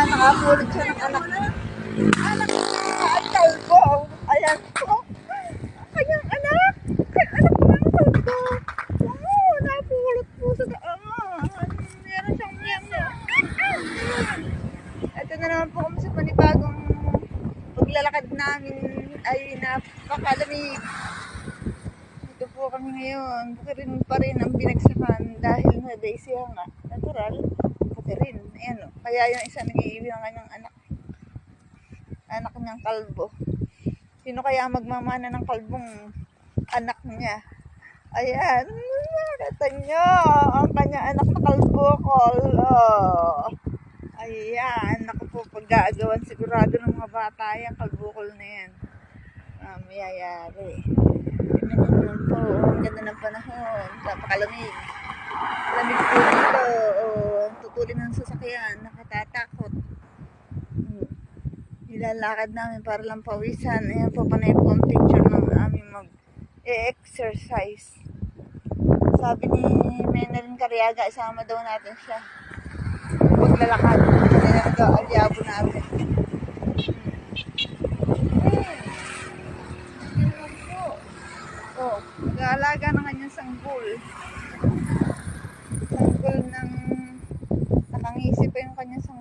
nakapulot siya ng anak. Anak at kalbo. Ayan po. Kanyang anak. Anak ko ng kalbo. Oo, napulot po sa daan. Meron siyang miyang niya. Ito na naman po kami sa panibagong paglalakad namin ay napakalamig. Ito po kami ngayon. Bukirin pa rin ang binagsakan dahil na Daisy nga. Natural. Bukirin. Ayan o. Kaya yung isa nag-iiwi ng kanyang anak. Anak niyang kalbo. Sino kaya magmamana ng kalbong anak niya? Ayan. Nakita niyo. Ang kanyang anak na kalbo. Ayan. Naku po. Pag-aagawan sigurado ng mga bata yan. Kalbukol na yan. Mayayari. Tingnan po. Ang ganda ng panahon. Napakalamig. Lamig po dito. Tutulin ng sasakyan. Nakatatakot. Nilalakad namin para lang pawisan. Ayan po, panay po ang picture ng aming mag-exercise. Sabi ni Menelin Cariaga, isama daw natin siya. Paglalakad. Kaya daw alyabo namin. Nag-aalaga ng kanyang sanggol. Sanggol ng nakangisip pa yung kanyang sanggol.